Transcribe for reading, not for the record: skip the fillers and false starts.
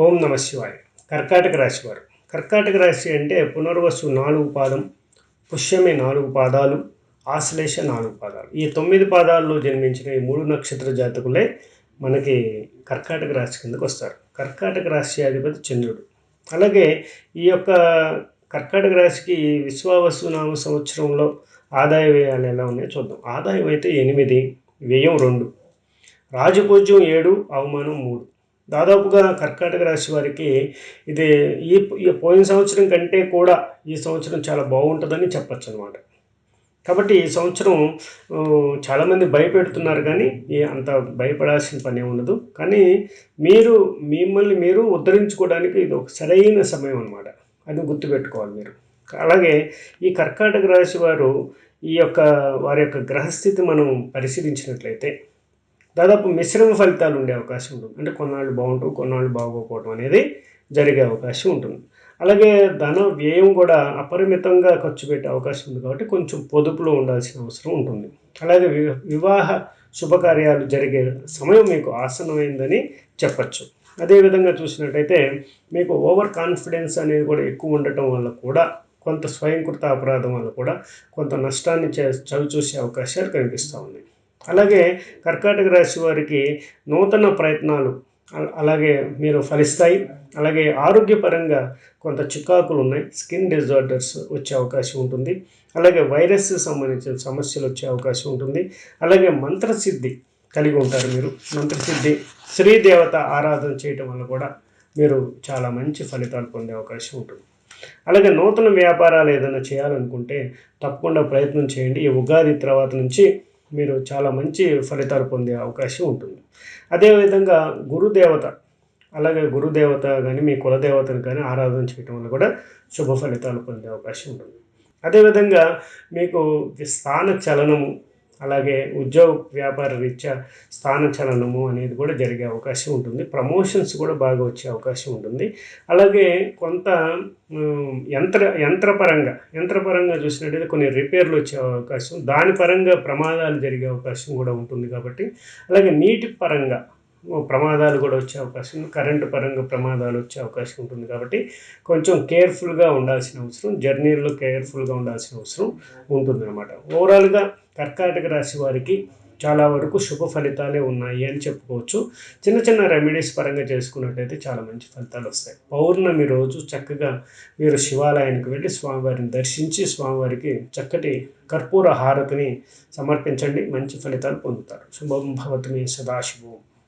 ఓం నమ శివాయ. కర్కాటక రాశి వారు. కర్కాటక రాశి అంటే పునర్వసు 4 పాదం, పుష్యమి 4 పాదాలు, ఆశ్లేష 4 పాదాలు. ఈ 9 పాదాల్లో జన్మించిన ఈ 3 నక్షత్ర జాతకులే మనకి కర్కాటక రాశి కిందకు వస్తారు. కర్కాటక రాశి అధిపతి చంద్రుడు. అలాగే ఈ యొక్క కర్కాటక రాశికి విశ్వావసు నామ సంవత్సరంలో ఆదాయ వ్యయాలు ఎలా ఉన్నాయో చూద్దాం. ఆదాయం అయితే 8, వ్యయం 2, రాజపూజ్యం 7, అవమానం 3. దాదాపుగా కర్కాటక రాశి వారికి ఇది ఈ పోయిన సంవత్సరం కంటే కూడా ఈ సంవత్సరం చాలా బాగుంటుందని చెప్పచ్చు అనమాట. కాబట్టి ఈ సంవత్సరం చాలామంది భయపెడుతున్నారు, కానీ అంత భయపడాల్సిన పని ఉండదు. కానీ మిమ్మల్ని మీరు ఉద్ధరించుకోవడానికి ఇది ఒక సరైన సమయం అనమాట. అది గుర్తుపెట్టుకోవాలి మీరు. అలాగే ఈ కర్కాటక రాశి వారు వారి యొక్క గ్రహస్థితి మనం పరిశీలించినట్లయితే దాదాపు మిశ్రమ ఫలితాలు ఉండే అవకాశం ఉంటుంది. అంటే కొన్నాళ్ళు బాగుంటాం, కొన్నాళ్ళు బాగోకపోవడం అనేది జరిగే అవకాశం ఉంటుంది. అలాగే ధన వ్యయం కూడా అపరిమితంగా ఖర్చు పెట్టే అవకాశం ఉంది. కాబట్టి కొంచెం పొదుపులో ఉండాల్సిన అవసరం ఉంటుంది. అలాగే వివాహ శుభకార్యాలు జరిగే సమయం మీకు ఆసన్నమైందని చెప్పచ్చు. అదేవిధంగా చూసినట్టయితే మీకు ఓవర్ కాన్ఫిడెన్స్ అనేది కూడా ఎక్కువ ఉండటం వల్ల కూడా కొంత స్వయంకృత అపరాధం వల్ల కూడా కొంత నష్టాన్ని చవిచూసే అవకాశాలు కనిపిస్తూ ఉన్నాయి. అలాగే కర్కాటక రాశి వారికి నూతన ప్రయత్నాలు అలాగే మీరు ఫలిస్తాయి. అలాగే ఆరోగ్యపరంగా కొంత చికాకులు ఉన్నాయి. స్కిన్ డిజార్డర్స్ వచ్చే అవకాశం ఉంటుంది. అలాగే వైరస్ సంబంధించిన సమస్యలు వచ్చే అవకాశం ఉంటుంది. అలాగే మంత్రసిద్ధి కలిగి ఉంటారు మీరు. మంత్రసిద్ధి, శ్రీదేవత ఆరాధన చేయటం వల్ల కూడా మీరు చాలా మంచి ఫలితాలు పొందే అవకాశం ఉంటుంది. అలాగే నూతన వ్యాపారాలు ఏదైనా చేయాలనుకుంటే తప్పకుండా ప్రయత్నం చేయండి. ఈ ఉగాది తర్వాత నుంచి మీరు చాలా మంచి ఫలితాలు పొందే అవకాశం ఉంటుంది. అదేవిధంగా గురుదేవత కానీ మీ కులదేవతను కానీ ఆరాధన చేయటం వల్ల కూడా శుభ ఫలితాలు పొందే అవకాశం ఉంటుంది. అదేవిధంగా మీకు స్థాన చలనము, అలాగే ఉద్యోగ వ్యాపార రీత్యా స్థాన చలనము అనేది కూడా జరిగే అవకాశం ఉంటుంది. ప్రమోషన్స్ కూడా బాగా వచ్చే అవకాశం ఉంటుంది. అలాగే కొంత యంత్రపరంగా చూసినట్టయితే కొన్ని రిపేర్లు వచ్చే అవకాశం, దాని పరంగా ప్రమాదాలు జరిగే అవకాశం కూడా ఉంటుంది. కాబట్టి అలాగే నీటి పరంగా ప్రమాదాలు కూడా వచ్చే అవకాశం, కరెంటు పరంగా ప్రమాదాలు వచ్చే అవకాశం ఉంటుంది. కాబట్టి కొంచెం కేర్ఫుల్గా ఉండాల్సిన అవసరం, జర్నీలో కేర్ఫుల్గా ఉండాల్సిన అవసరం ఉంటుంది అన్నమాట. ఓవరాల్గా కర్కాటక రాశి వారికి చాలా వరకు శుభ ఫలితాలే ఉన్నాయి అని చెప్పుకోవచ్చు. చిన్న చిన్న రెమెడీస్ పరంగా చేసుకున్నట్టయితే చాలా మంచి ఫలితాలు వస్తాయి. పౌర్ణమి రోజు చక్కగా మీరు శివాలయానికి వెళ్ళి స్వామివారిని దర్శించి స్వామివారికి చక్కటి కర్పూర హారతిని సమర్పించండి. మంచి ఫలితాలు పొందుతారు. శుభం భవతు మే సదాశివం.